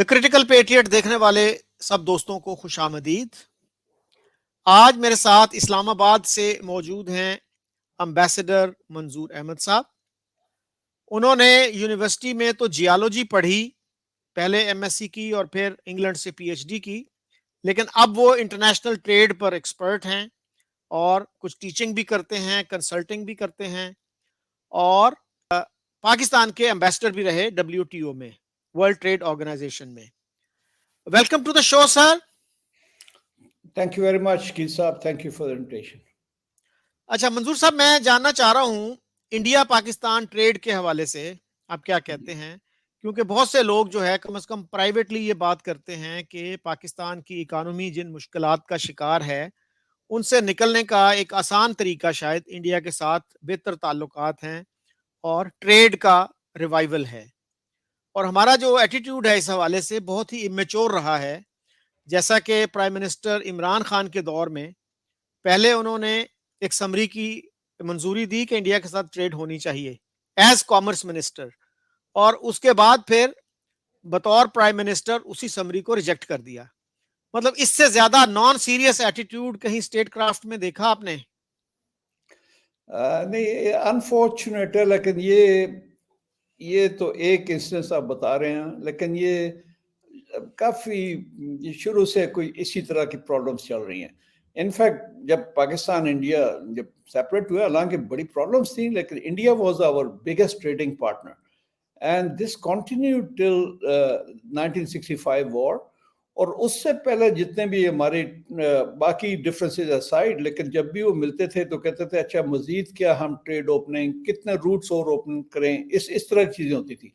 The critical patriot دیکھنے والے سب دوستوں کو خوش آمدید۔ آج میرے ساتھ اسلام آباد سے موجود ہیں امبیسڈر منظور احمد صاحب۔ انہوں نے یونیورسٹی میں تو جیولوجی پڑھی، پہلے ایم ایس سی کی اور پھر انگلینڈ سے پی ایچ ڈی کی، لیکن اب وہ انٹرنیشنل ٹریڈ پر ایکسپرٹ ہیں اور کچھ ٹیچنگ بھی کرتے ہیں، کنسلٹنگ بھی کرتے ہیں، اور پاکستان کے امبیسڈر بھی رہے ڈبلیو ٹی او میں، ورلڈ ٹریڈ آرگنائزیشن میں۔ Welcome to the show sir. Thank you very much Shakeel صاحب، thank you for the invitation. اچھا منظور صاحب، میں جاننا چاہ رہا ہوں انڈیا پاکستان ٹریڈ کے حوالے سے آپ کیا کہتے ہیں، کیونکہ بہت سے لوگ جو ہے کم از کم پرائیویٹلی یہ بات کرتے ہیں کہ پاکستان کی اکانومی جن مشکلات کا شکار ہے ان سے نکلنے کا ایک آسان طریقہ شاید انڈیا کے ساتھ بہتر تعلقات ہیں اور ٹریڈ کا ریوائول ہے، اور ہمارا جو ایٹیٹیوڈ ہے اس حوالے سے بہت ہی امیچور رہا ہے۔ جیسا کہ پرائم منسٹر عمران خان کے دور میں پہلے انہوں نے ایک سمری کی منظوری دی کہ انڈیا کے ساتھ ٹریڈ ہونی چاہیے ایز کامرس منسٹر، اور اس کے بعد پھر بطور پرائم منسٹر اسی سمری کو ریجیکٹ کر دیا۔ مطلب اس سے زیادہ نان سیریس ایٹیٹیوڈ کہیں اسٹیٹ کرافٹ میں دیکھا آپ نے؟ نہیں، انفارچونیٹ ہے، لیکن یہ تو ایک انسٹنس آپ بتا رہے ہیں، لیکن یہ کافی شروع سے کوئی اسی طرح کی پرابلمس چل رہی ہیں۔ انفیکٹ جب پاکستان انڈیا جب سیپریٹ ہوا، حالانکہ بڑی پرابلمس تھیں، لیکن India was our biggest trading partner and this continued till 1965 war. اور اس سے پہلے جتنے بھی ہمارے باقی ڈفرینسز اسائڈ، لیکن جب بھی وہ ملتے تھے تو کہتے تھے اچھا مزید کیا ہم ٹریڈ اوپننگ کتنے روٹس اور اوپن کریں، اس طرح کی چیزیں ہوتی تھی۔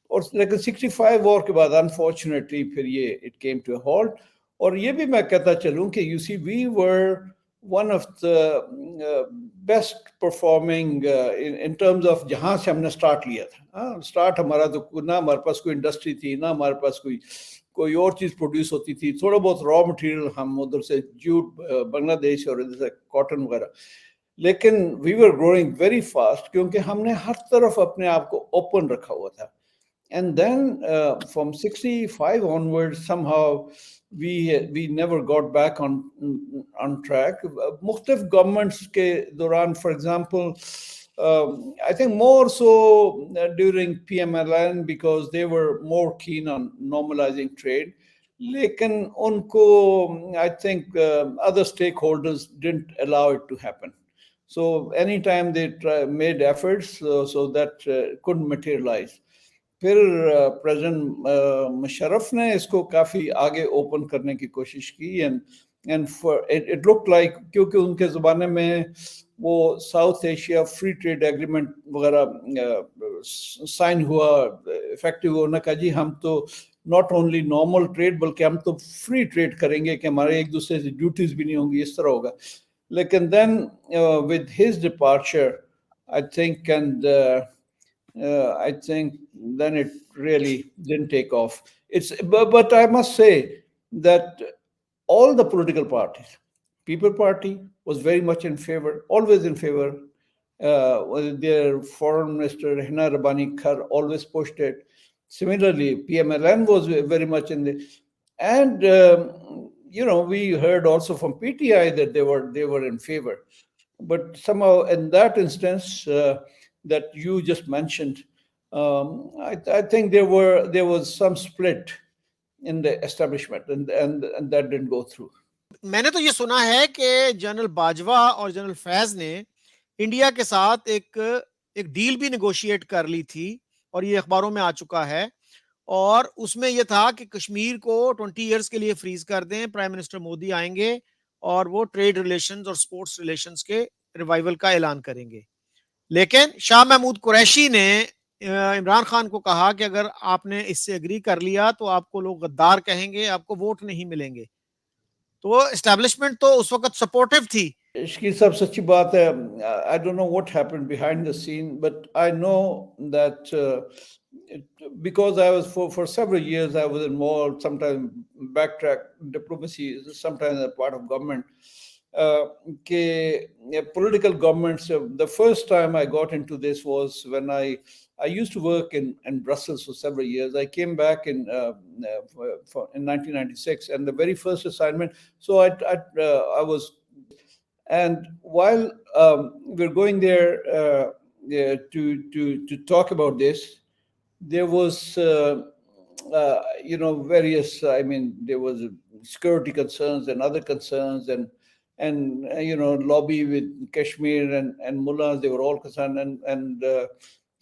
اور لیکن 65 وار کے بعد انفارچونیٹلی پھر یہ it came to a halt. اور یہ بھی میں کہتا چلوں کہ you see we were one of the best performing in terms of جہاں سے ہم نے سٹارٹ لیا تھا۔ سٹارٹ ہمارا تو نہ ہمارے پاس کوئی انڈسٹری تھی، نہ ہمارے پاس کوئی اور چیز پروڈیوس ہوتی تھی، تھوڑا بہت را مٹیریل ہم ادھر سے جوٹ بنگلہ دیش اور ادھر سے کاٹن وغیرہ، لیکن وی ور گروئنگ ویری فاسٹ کیونکہ ہم نے ہر طرف اپنے آپ کو اوپن رکھا ہوا تھا۔ And then from 65 onwards, somehow we never got back on track. مختلف governments کے دوران, for example, I think more so during PMLN because they were more keen on normalizing trade. لیکن ان کو I think other stakeholders didn't allow it to happen. So anytime they made efforts, so that couldn't materialize. پھر president Musharraf نے اس کو کافی آگے open کرنے کی کوشش کی اینڈ اٹ لک لائک، کیونکہ ان کے زمانے میں وہ South Asia free trade agreement وغیرہ سائن ہوا، افیکٹو ہوا۔ انہوں نے کہا جی ہم تو ناٹ اونلی نارمل ٹریڈ بلکہ ہم تو فری ٹریڈ کریں گے کہ ہمارے ایک دوسرے سے ڈیوٹیز بھی نہیں ہوں گی، اس طرح ہوگا۔ لیکن then with his departure I think then it really didn't take off. But I must say that all the political parties, People Party was very much in favor, always in favor. Their foreign minister Hina Rabbani Khar always pushed it. Similarly, PMLN was very much in the, and we heard also from PTI that they were in favor. But somehow in that instance that you just mentioned, I think there was some split in the establishment and that didn't go through. میں نے تو یہ سنا ہے کہ general Bajwa اور general فیض نے India کے ساتھ ایک ڈیل بھی نیگوشیٹ کر لی تھی، اور یہ اخباروں میں آ چکا ہے، اور اس میں یہ تھا کہ کشمیر کو 20 ایئرز کے لیے فریز کر دیں، پرائم منسٹر مودی آئیں گے اور وہ ٹریڈ ریلیشنز اور سپورٹس ریلیشنز کے ریوائول کا اعلان کریں گے۔ لیکن شاہ محمود قریشی نے عمران خان کو کہا کہ اگر آپ نے اس سے اگری کر لیا تو آپ کو لوگ غدار کہیں گے، آپ کو ووٹ نہیں ملیں گے۔ تو اسٹیبلشمنٹ تو اس وقت سپورٹیو تھی۔ شکیل صاحب سچی بات ہے، I don't know what happened behind the scene, but I know that because I was for several years I was involved, sometimes backtrack diplomacy, sometimes a part of government. Political governments, the first time I got into this was when I I used to work in Brussels for several years. I came back in 1996, and the very first assignment. So I was, and while we're going there yeah, to talk about this, there was various. I mean, there was security concerns and other concerns, and lobby with Kashmir and mullahs. They were all concerned, and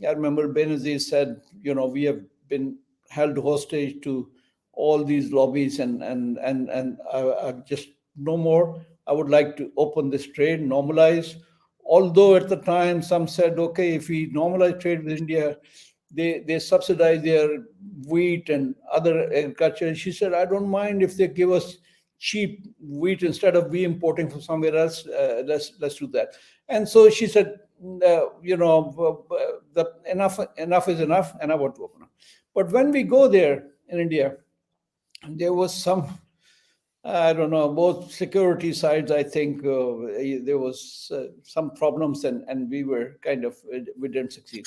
I remember Benazir said, we have been held hostage to all these lobbies, and I just no more. I would like to open this trade, normalize. Although at the time some said, okay, if we normalize trade with India, they subsidize their wheat and other agriculture. And she said, I don't mind if they give us cheap wheat instead of we importing from somewhere else. Let's do that. And so she said, enough is enough, and I want to open up. But when we go there in India, there was some, I don't know, both security sides. I think there was some problems, and we were kind of, we didn't succeed.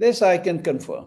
This I can confirm.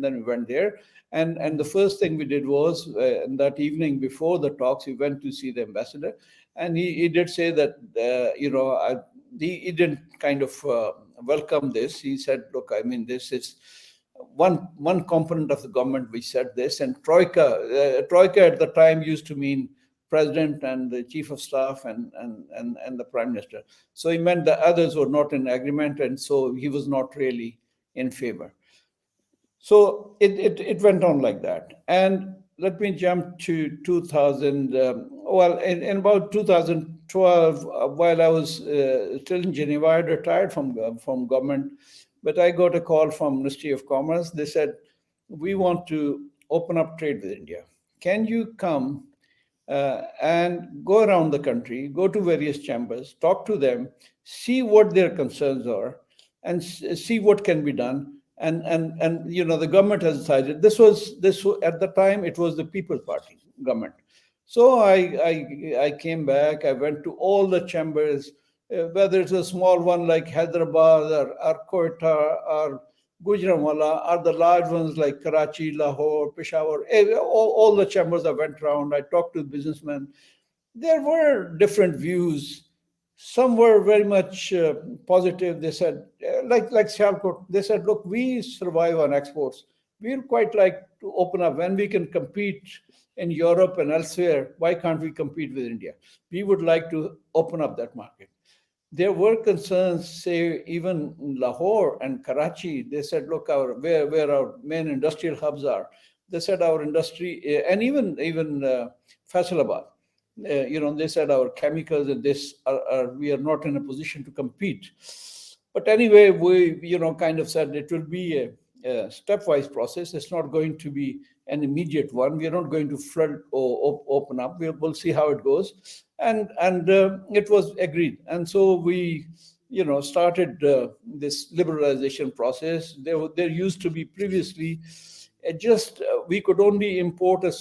we went there, and the first thing we did was that evening before the talks we went to see the ambassador, and he did say that he didn't kind of welcome this. He said, look, I mean, this is one component of the government. We said this, and troika at the time used to mean president and the chief of staff and the prime minister. So he meant the others were not in agreement, and so he was not really in favor. So it went on like that. And let me jump to 2000. In about 2012, while I was still in Geneva, I retired from government, but I got a call from Ministry of Commerce. They said, we want to open up trade with India. Can you come and go around the country, go to various chambers, talk to them, see what their concerns are, and see what can be done. And the government has decided, this was at the time it was the People's Party government. So I came back. I went to all the chambers, whether it's a small one like Hyderabad or Quetta or Gujranwala, or the large ones like Karachi, Lahore, Peshawar. All the chambers I went around. I talked to businessmen. There were different views. Some were very much positive. They said, like Sialkot, they said, look, we survive on exports. We'd quite like to open up. When we can compete in Europe and elsewhere, why can't we compete with India? We would like to open up that market. There were concerns, say, even in Lahore and Karachi. They said, look, where our main industrial hubs are. They said our industry, and even Faisalabad, they said our chemicals and this we are not in a position to compete. But anyway, we kind of said it will be a stepwise process. It's not going to be an immediate one. We are not going to flood or open up. We'll see how it goes. And it was agreed. And so we started this liberalization process. There used to be previously we could only import a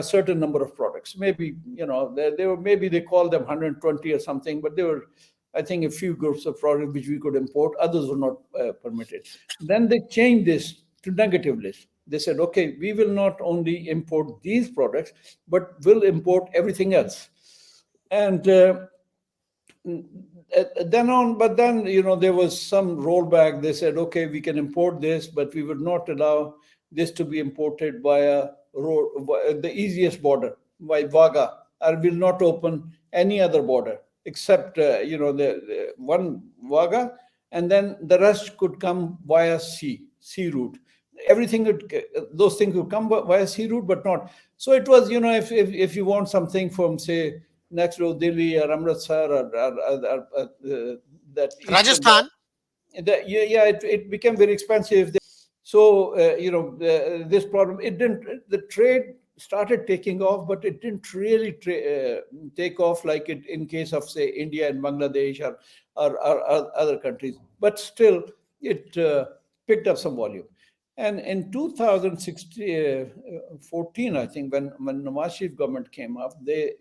certain number of products. Maybe maybe they called them 120 or something, but there were, I think, a few groups of products which we could import. Others were not permitted. Then they changed this to negative list. They said, okay, we will not only import these products, but will import everything else. And then there was some rollback. They said, okay, we can import this, but we would not allow this to be imported via the easiest border, by Vaga, or will not open any other border except the one Vaga, and then the rest could come via sea route. Those things would come via sea route, but not. So it was, if you want something from, say, next to Delhi or Amritsar or that Rajasthan. it became very expensive. So this problem, the trade started taking off, but it didn't really take off like it in case of, say, India and Bangladesh or other countries. But still, it picked up some volume. And in 2014, I think, when Nawaz Sharif government came up, they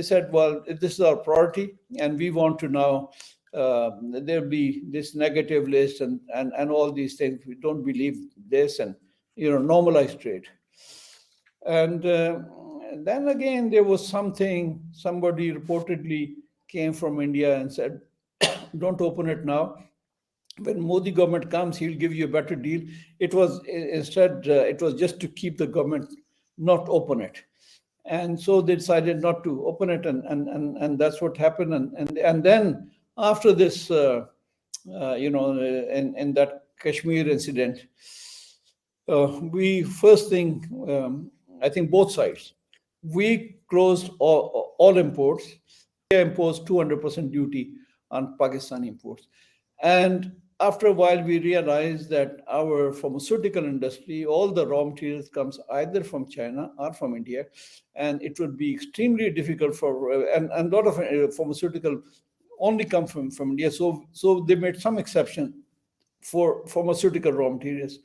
said, well, this is our priority, and we want to now, there'll be this negative list and all these things. We don't believe this, and normalize trade. And then again, there was somebody reportedly came from India and said, don't open it now. When Modi government comes, he'll give you a better deal. It was it was just to keep the government not open it. And so they decided not to open it, and that's what happened. And then after this, in that Kashmir incident, we first thing, I think both sides, we closed all imports. India imposed 200% duty on Pakistani imports. And after a while, we realized that our pharmaceutical industry, all the raw materials comes either from China or from India, and it would be extremely difficult and a lot of pharmaceutical only come from India. So they made some exception for pharmaceutical raw materials.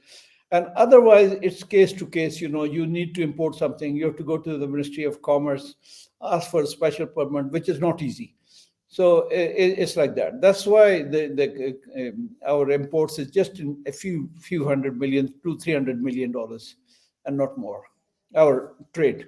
And otherwise, it's case to case. You need to import something, you have to go to the Ministry of Commerce, ask for a special permit, which is not easy. So it's like that. That's why our imports is just in a few $200 to $300 million, and not more. Our trade.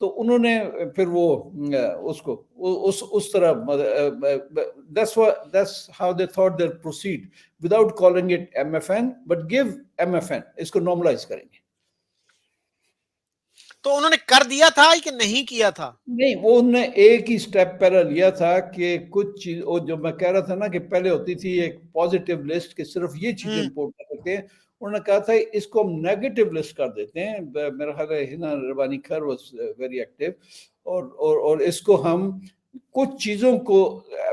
تو انہوں نے پھر وہ اس کو اس طرح that's how they thought they'll proceed without calling it MFN but give MFN اس کو normalise کریں گے. تو انہوں نے کر دیا تھا کہ نہیں کیا تھا؟ نہیں، وہ انہوں نے ایک ہی سٹیپ پہلے لیا تھا کہ کچھ چیز جو میں کہہ رہا تھا نا کہ پہلے ہوتی تھی ایک پازیٹیو لسٹ کہ صرف یہ چیزیں امپورٹ کر سکتے ہیں، انہوں نے کہا تھا اس کو ہم نیگیٹو لسٹ کر دیتے ہیں. میرا خیال ہے ہنا ربانی کھر واز ویری ایکٹیو، اور اس کو ہم کچھ چیزوں کو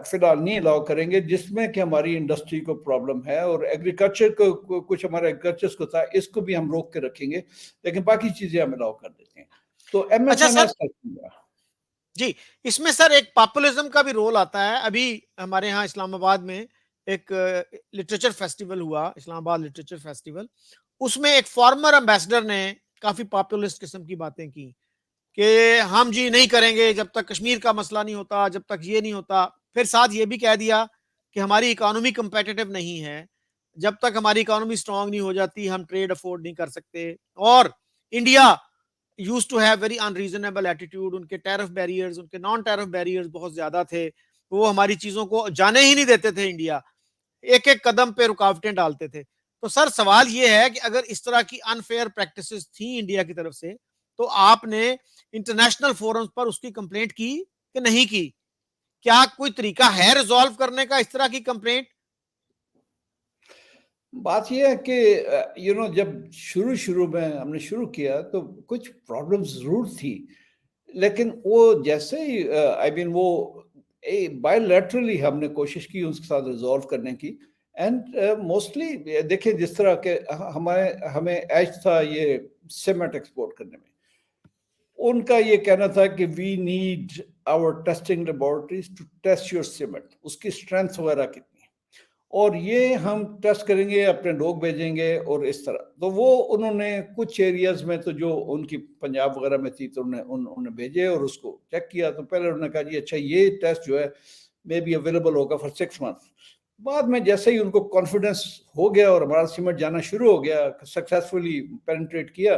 فی الحال نہیں الاؤ کریں گے جس میں کہ ہماری انڈسٹری کو پرابلم ہے، اور ایگریکلچر کو کچھ ہمارا ایگریکلچر کو تھا اس کو بھی ہم روک کے رکھیں گے، لیکن باقی چیزیں ہم الاؤ کر دیتے ہیں. تو ایم ایف اچھا این سر، ایس کا جی اس میں سر ایک پاپولزم کا بھی رول آتا ہے. ابھی ہمارے ہاں اسلام آباد میں ایک لٹریچر فیسٹیول ہوا، اسلام آباد لٹریچر فیسٹیول. اس میں ایک فارمر امبیسڈر نے کافی پاپولسٹ قسم کی باتیں کی کہ ہم جی نہیں کریں گے جب تک کشمیر کا مسئلہ نہیں ہوتا، جب تک یہ نہیں ہوتا. پھر ساتھ یہ بھی کہہ دیا کہ ہماری اکانومی کمپیٹیٹو نہیں ہے، جب تک ہماری اکانومی اسٹرانگ نہیں ہو جاتی ہم ٹریڈ افورڈ نہیں کر سکتے. اور India used to have very unreasonable attitude، ان کے ٹیرف بیریئرز، ان کے نان ٹیرف بیریئرز بہت زیادہ تھے، وہ ہماری چیزوں کو جانے ہی نہیں دیتے تھے. انڈیا ایک ایک قدم پہ رکاوٹیں ڈالتے تھے. تو سر سوال یہ ہے کہ اگر اس طرح کی انفیئر پریکٹسز تھیں انڈیا کی طرف سے تو آپ نے انٹرنیشنل فورمز پر اس کی کمپلینٹ کی کہ نہیں کی؟ کیا کوئی طریقہ ہے ریزالو کرنے کا اس طرح کی کمپلینٹ؟ بات یہ ہے کہ جب شروع میں ہم نے شروع کیا تو کچھ پرابلم ضرور تھی، لیکن وہ جیسے ہی وہ بائی لیٹرلی ہم نے کوشش کی اس کے ساتھ ریزالو کرنے کی. اینڈ موسٹلی دیکھیں جس طرح کہ ہمیں ایج تھا یہ سیمنٹ ایکسپورٹ کرنے میں، ان کا یہ کہنا تھا کہ we need our testing laboratories to test your cement, اس کی اسٹرینتھ وغیرہ کتنی، اور یہ ہم ٹیسٹ کریں گے، اپنے لوگ بھیجیں گے اور اس طرح. تو وہ انہوں نے کچھ ایریاز میں تو جو ان کی پنجاب وغیرہ میں تھی تو انہوں نے بھیجے اور اس کو چیک کیا. تو پہلے انہوں نے کہا جی اچھا یہ ٹیسٹ جو ہے مے بی اویلیبل ہوگا فار 6 months. بعد میں جیسے ہی ان کو کانفیڈنس ہو گیا اور ہمارا سیمنٹ جانا شروع ہو گیا، سکسیسفلی پینیٹریٹ کیا،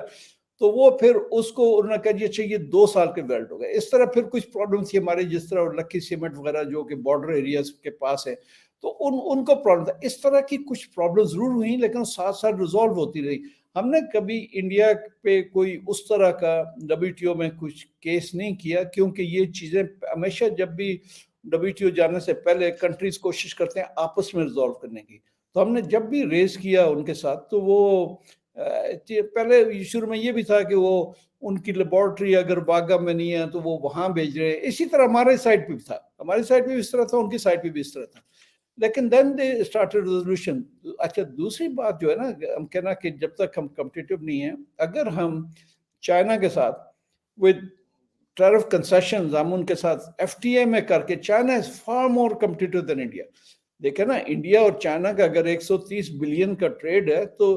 تو وہ پھر اس کو انہوں نے کہا جی اچھا یہ 2 سال کے ویلڈ ہو گئے. اس طرح پھر کچھ پرابلم تھی ہمارے، جس طرح لکی سیمنٹ وغیرہ جو کہ بارڈر ایریاز کے پاس ہے تو ان کو پرابلم تھا. اس طرح کی کچھ پرابلم ضرور ہوئی لیکن ساتھ ساتھ ریزالو ہوتی رہی. ہم نے کبھی انڈیا پہ کوئی اس طرح کا WTO میں کچھ کیس نہیں کیا، کیونکہ یہ چیزیں ہمیشہ جب بھی WTO جانے سے پہلے کنٹریز کوشش کرتے ہیں آپس میں ریزالو کرنے کی. تو ہم نے جب بھی ریز کیا ان کے ساتھ تو وہ پہلے شروع میں یہ بھی تھا کہ وہ ان کی لیبارٹری اگر واگا میں نہیں ہے تو وہ وہاں بھیج رہے ہیں. اسی طرح ہمارے سائڈ پہ بھی تھا، ہماری سائڈ پہ بھی اس طرح تھا، ان کی سائڈ پہ بھی اس طرح تھا. لیکن دین دے اسٹارٹڈ ریزولوشن. اچھا دوسری بات جو ہے نا ہم کہنا کہ جب تک ہم کمپٹیٹو نہیں ہیں، اگر ہم چائنا کے ساتھ ود ٹیرف کنسیشنز ہم ان کے ساتھ FTA میں کر کے، China is far more competitive than India. دیکھیں نا انڈیا اور چائنا کا اگر 130 بلین کا ٹریڈ ہے تو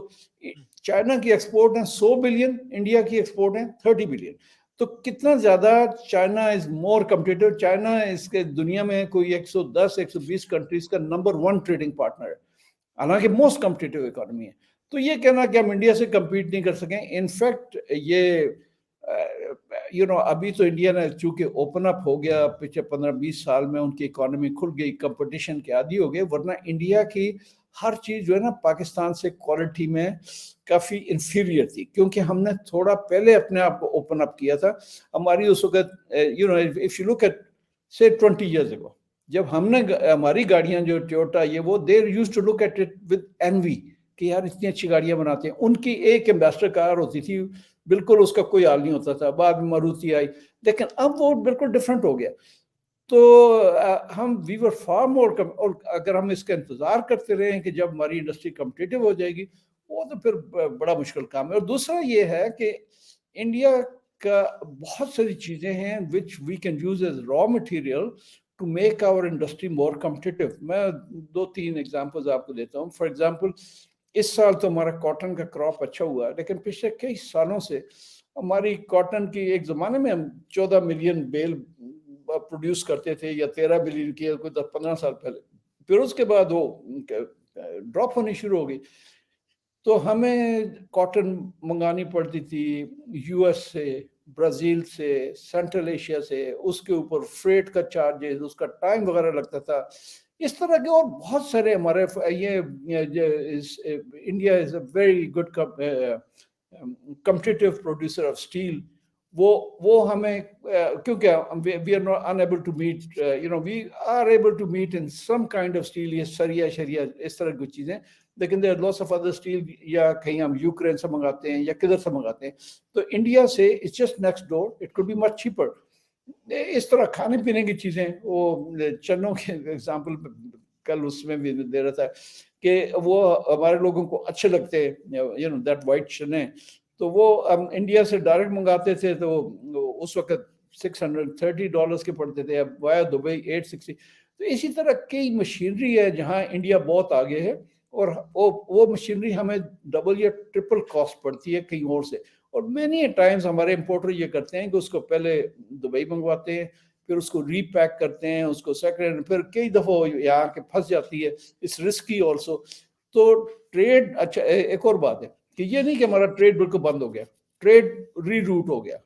چائنا کی ایکسپورٹ ہیں 100 بلین، انڈیا کی ایکسپورٹ ہیں 30 بلین. تو کتنا زیادہ China is more competitive. China اس کے دنیا میں کوئی 110 120 کنٹریز کا نمبر 1 ٹریڈنگ پارٹنر ہے، حالانکہ موسٹ کمپٹیٹو اکانومی ہے. تو یہ کہنا کہ ہم انڈیا سے کمپیٹ نہیں کر سکیں، انفیکٹ یہ ابھی تو انڈیا نے چونکہ اوپن اپ ہو گیا پچھلے 15-20 سال میں، ان کی اکانومی کھل گئی، کمپٹیشن کے عادی ہو گئے. ورنہ انڈیا کی ہر چیز جو ہے نا پاکستان سے کوالٹی میں کافی انفیریئر تھی، کیونکہ ہم نے تھوڑا پہلے اپنے آپ کو اوپن اپ کیا تھا. ہماری اس وقت if you look at say 20 years ago جب ہم نے ہماری گاڑیاں جو ٹویوٹا یہ وہ they used to look at it with envy کہ یار اتنی اچھی گاڑیاں بناتے ہیں. ان کی ایک ایمبیسڈر کار ہوتی تھی، بالکل اس کا کوئی حال نہیں ہوتا تھا. بعد میں ماروتی آئی، لیکن اب وہ بالکل ڈفرینٹ ہو گیا. تو ہم وی ور فار مور اور اگر ہم اس کا انتظار کرتے رہے کہ جب ہماری انڈسٹری کمپٹیٹو ہو جائے گی، وہ تو پھر بڑا مشکل کام ہے. اور دوسرا یہ ہے کہ انڈیا کا بہت ساری چیزیں ہیں which we can use as raw material to make our industry more competitive. میں 2-3 ایگزامپلز آپ کو دیتا ہوں. فار ایگزامپل اس سال تو ہمارا کاٹن کا کراپ اچھا ہوا، لیکن پچھلے کئی سالوں سے ہماری کاٹن کی ایک زمانے میں ہم 14 ملین بیل پروڈیوس کرتے تھے یا 13 ملین کی کوئی 10-15 سال پہلے. پھر اس کے بعد وہ ڈراپ ہونی شروع ہو گئی. تو ہمیں کاٹن منگانی پڑتی تھی US سے، برازیل سے، سینٹرل ایشیا سے، اس کے اوپر فریٹ کا چارجز، اس کا ٹائم وغیرہ لگتا تھا. اس طرح کے اور بہت سارے ہمارے یہ India is a very good competitive producer of steel. وہ ہمیں کیونکہ we are not enable to meet we are able to meet in some kind of steel, یہ سریا شریا اس طرح کی چیزیں، لیکن there lots of other steel, یا کہیں ہم یوکرین سے منگاتے ہیں یا کدھر سے منگاتے ہیں. تو انڈیا سے it's just next door, it could be much cheaper. اس طرح کھانے پینے کی چیزیں، وہ چنوں کے ایگزامپل کل اس میں بھی دے رہا تھا کہ وہ ہمارے لوگوں کو اچھے لگتے ہیں، دیٹ وائٹ چنے. تو وہ ہم انڈیا سے ڈائریکٹ منگاتے تھے، تو اس وقت $630 کے پڑتے تھے، اب وایا دبئی 860. تو اسی طرح کئی مشینری ہے جہاں انڈیا بہت آگے ہے، اور وہ مشینری ہمیں ڈبل یا ٹرپل کاسٹ پڑتی ہے کہیں اور سے. اور مینی ٹائمز ہمارے امپورٹر یہ کرتے ہیں کہ اس کو پہلے دبئی منگواتے ہیں، پھر اس کو ری پیک کرتے ہیں، اس کو سیکنڈ، پھر کئی دفعہ یہاں کے پھنس جاتی ہے. اس رسکی آلسو. تو ٹریڈ، اچھا ایک اور بات ہے کہ یہ نہیں کہ ہمارا ٹریڈ بالکل بند ہو گیا، ٹریڈ ری روٹ ہو گیا.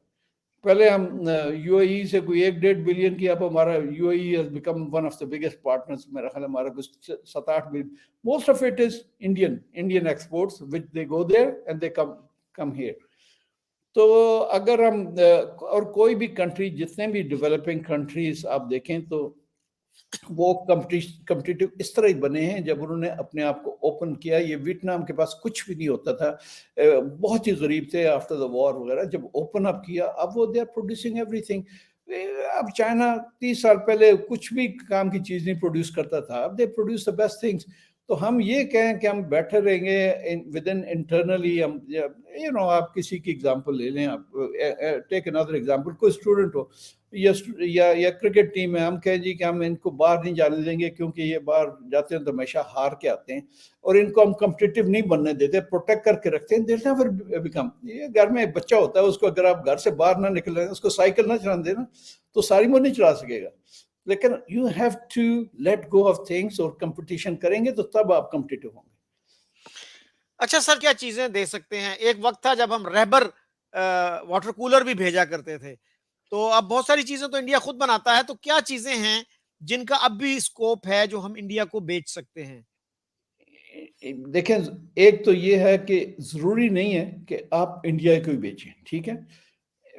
پہلے ہم یو اے ای سے کوئی 1.5 بلین کی، اب ہمارا you a E has become one of the biggest partners. میرا خیال ہے ہمارا کچھ 7-8 billion. Most of it is Indian exports which they go there and they come here. تو اگر ہم اور کوئی بھی کنٹری، جتنے بھی ڈیولپنگ کنٹریز آپ دیکھیں تو وہ کمپٹیٹیو اس طرح ہی بنے ہیں جب انہوں نے اپنے آپ کو اوپن کیا. یہ ویتنام کے پاس کچھ بھی نہیں ہوتا تھا، بہت ہی غریب تھے آفٹر دا وار وغیرہ. جب اوپن اپ کیا، اب وہ دے آر پروڈیوسنگ ایوری تھنگ. اب چائنا 30 سال پہلے کچھ بھی کام کی چیز نہیں پروڈیوس کرتا تھا، اب they produce the best things. تو ہم یہ کہیں کہ ہم بیٹھے رہیں گے ود ان انٹرنلی. ہم آپ کسی کی ایگزامپل لے لیں، آپ ٹیک انادر ایگزامپل، کوئی اسٹوڈنٹ ہو یا کرکٹ ٹیم ہے، ہم کہیں جی کہ ہم ان کو باہر نہیں جانے دیں گے کیونکہ یہ باہر جاتے ہیں تو ہمیشہ ہار کے آتے ہیں، اور ان کو ہم کمپٹیٹیو نہیں بننے دیتے، پروٹیکٹ کر کے رکھتے ہیں. دیکھنا پھر بیکم، یہ گھر میں ایک بچہ ہوتا ہے، اس کو اگر آپ گھر سے باہر نہ نکلیں، اس کو سائیکل نہ چلانے دینا تو ساری عمر نہیں چلا سکے گا. لیکن you have to let go of things, اور کمپٹیشن کریں گے تو تب آپ کمپٹیٹیو ہوں گے. اچھا سر، کیا چیزیں دے سکتے ہیں؟ ایک وقت تھا جب ہم رہبر واٹر کولر بھی بھیجا کرتے تھے، تو اب بہت ساری چیزیں تو انڈیا خود بناتا ہے، تو کیا چیزیں ہیں جن کا اب بھی اسکوپ ہے جو ہم انڈیا کو بیچ سکتے ہیں؟ دیکھیں، ایک تو یہ ہے کہ ضروری نہیں ہے کہ آپ انڈیا کو ہی بیچیں، ٹھیک ہے.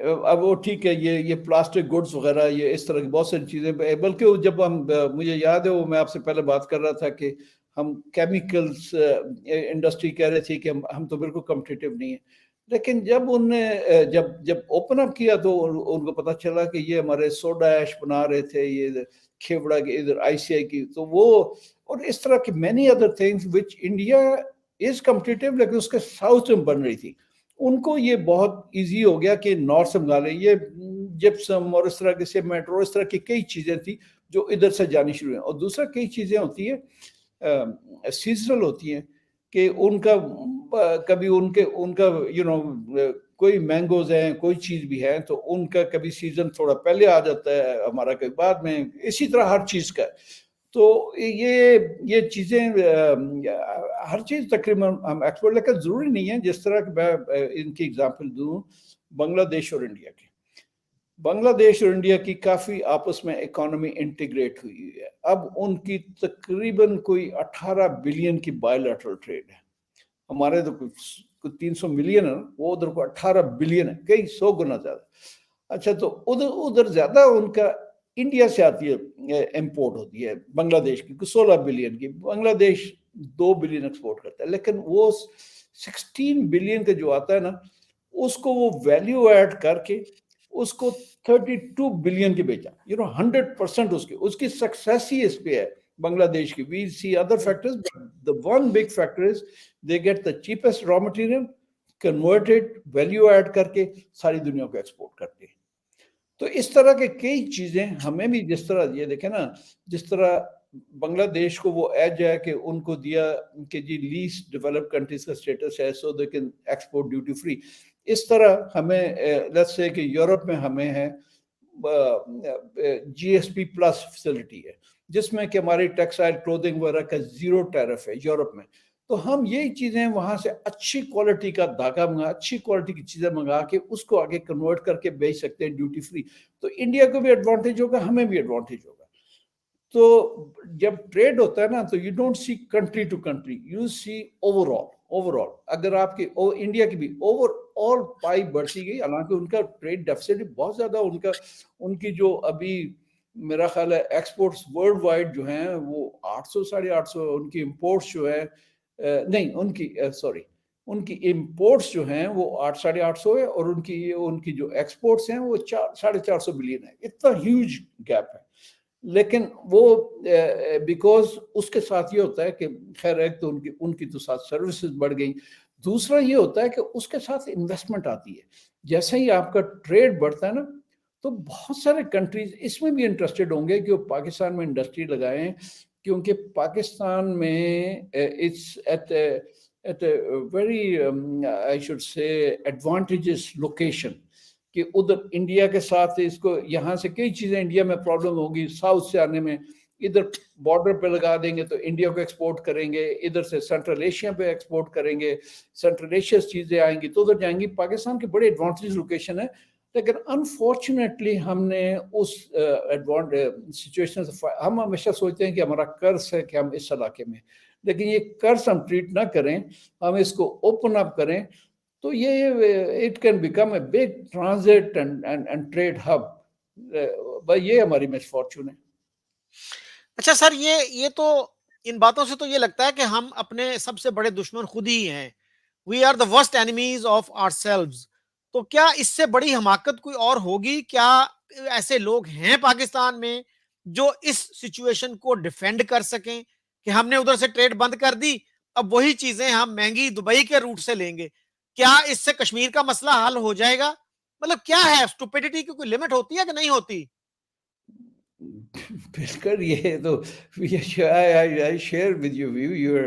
اب وہ ٹھیک ہے، یہ پلاسٹک گڈز وغیرہ، یہ اس طرح کی بہت ساری چیزیں، بلکہ جب ہم، مجھے یاد ہے وہ میں آپ سے پہلے بات کر رہا تھا کہ ہم کیمیکلز انڈسٹری کہہ رہے تھے کہ ہم تو بالکل کمپٹیٹیو نہیں ہیں. لیکن جب ان نے جب اوپن اپ کیا تو ان کو پتہ چلا کہ یہ ہمارے سوڈا ایش بنا رہے تھے، یہ کھیوڑا کے ادھر آئی سی آئی کی، تو وہ اور اس طرح کی many other things which India is competitive, لیکن اس کے ساؤتھ میں بن رہی تھی. ان کو یہ بہت ایزی ہو گیا کہ نارتھ سے منگا لیں. یہ جپسم اور اس طرح کے سیمنٹ اور اس طرح کی کئی چیزیں تھیں جو ادھر سے جانی شروع ہیں. اور دوسرا کئی چیزیں ہوتی ہیں سیزنل ہوتی ہیں کہ ان کا کبھی ان کا کوئی مینگوز ہیں، کوئی چیز بھی ہے تو ان کا کبھی سیزن تھوڑا پہلے آ جاتا ہے، ہمارا کبھی بعد میں، اسی طرح ہر چیز کا. تو یہ چیزیں ہر چیز تقریباً ہم ایکسپورٹ، لیکن ضروری نہیں ہے. جس طرح کہ میں ان کی اگزامپل دوں بنگلہ دیش اور انڈیا کی، بنگلہ دیش اور انڈیا کی کافی آپس میں اکانومی انٹیگریٹ ہوئی ہے. اب ان کی تقریباً کوئی 18 بلین کی بائیلیٹرل ٹریڈ ہے. ہمارے تو کوئی 300 ملین ہے، وہ ادھر کو 18 بلین ہے، کئی 100 گنا زیادہ. اچھا، تو ادھر زیادہ ان کا انڈیا سے آتی ہے، امپورٹ ہوتی ہے بنگلہ دیش کی 16 بلین کی. بنگلہ دیش 2 بلین ایکسپورٹ کرتا ہے، لیکن وہ 16 بلین کا جو آتا ہے نا، اس کو وہ ویلیو ایڈ کر کے اس کو 32 بلین کے بیچا. 100% اس کی سکسیس ہی اس پہ ہے بنگلہ دیش کی. We see other factors, but the one big factor is they get the cheapest raw material, convert it, value add کر کے ساری دنیا کو ایکسپورٹ کرتے ہیں. تو اس طرح کے کئی چیزیں ہمیں بھی، جس طرح یہ دیکھیں نا، جس طرح بنگلہ دیش کو وہ ایج ہے کہ ان کو دیا کہ جی لیسٹ ڈیولپ کنٹریز کا اسٹیٹس ہے، so they can export duty free. اس طرح ہمیں لیٹس سے کہ یورپ میں ہمیں ہے G S P plus facility ہے، جس میں کہ ہماری ٹیکسٹائل کلودنگ وغیرہ کا 0 ٹیرف ہے یورپ میں. تو ہم یہی چیزیں وہاں سے اچھی کوالٹی کا دھاگا منگا، اچھی کوالٹی کی چیزیں منگا کے اس کو آگے کنورٹ کر کے بیچ سکتے ہیں ڈیوٹی فری. تو انڈیا کو بھی ایڈوانٹیج ہوگا، ہمیں بھی ایڈوانٹیج ہوگا. تو جب ٹریڈ ہوتا ہے نا تو you don't see country to country, you see over. اگر آپ کی انڈیا کی بھی اوور آل پائی بڑھتی گئی، حالانکہ ان کا ٹریڈ ڈیفیسٹ بہت زیادہ، ان کی جو ابھی میرا خیال ہے ایکسپورٹس ورلڈ وائڈ جو ہیں وہ 800 850، ان کی امپورٹس جو ہے نہیں ان کی سوری ان کی امپورٹس جو ہیں وہ 800 ہے، اور ان کی جو ایکسپورٹس ہیں وہ 450 بلین ہے. اتنا ہیوج گیپ ہے. لیکن وہ بیکاز اس کے ساتھ یہ ہوتا ہے کہ خیر ایک تو ان کی تو ساتھ سروسز بڑھ گئی، دوسرا یہ ہوتا ہے کہ اس کے ساتھ انویسٹمنٹ آتی ہے. جیسے ہی آپ کا ٹریڈ بڑھتا ہے نا تو بہت سارے کنٹریز اس میں بھی انٹرسٹڈ ہوں گے کہ وہ پاکستان میں انڈسٹری لگائیں، کیونکہ پاکستان میں it's at a very I should say advantageous location, کہ ادھر انڈیا کے ساتھ اس کو یہاں سے کئی چیزیں انڈیا میں پرابلم ہوگی ساؤتھ سے آنے میں، ادھر بارڈر پہ لگا دیں گے تو انڈیا کو ایکسپورٹ کریں گے، ادھر سے سینٹرل ایشیا پہ ایکسپورٹ کریں گے، سینٹرل ایشیا سے چیزیں آئیں گی تو ادھر جائیں گی. پاکستان کی بڑی ایڈوانٹیج لوکیشن ہے. لیکن انفارچونیٹلی ہم نے اس سچویشن سے ہم ہمیشہ سوچتے ہیں کہ ہمارا قرض ہے کہ ہم اس علاقے میں، لیکن یہ قرض ہم ٹریٹ نہ کریں، ہم اس کو اوپن اپ کریں تو یہ it can become a big transit and trade hub. یہ ہماری مس فارچون ہے. اچھا سر، یہ تو ان باتوں سے تو یہ لگتا ہے کہ ہم اپنے سب سے بڑے دشمن خود ہی ہیں. We are the worst enemies of our selves کیا اس سے بڑی حماقت کوئی اور ہوگی؟ کیا ایسے لوگ ہیں پاکستان میں جو اس سچویشن کو ڈیفینڈ کر سکیں کہ ہم نے ادھر سے ٹریڈ بند کر دی، اب وہی چیزیں ہم مہنگی دبئی کے روٹ سے لیں گے؟ کیا اس سے کشمیر کا مسئلہ حل ہو جائے گا؟ مطلب کیا ہے، اسٹوپیڈیٹی کی کوئی لمٹ ہوتی ہے کہ نہیں ہوتی؟ بالکل. یہ تو I share with you your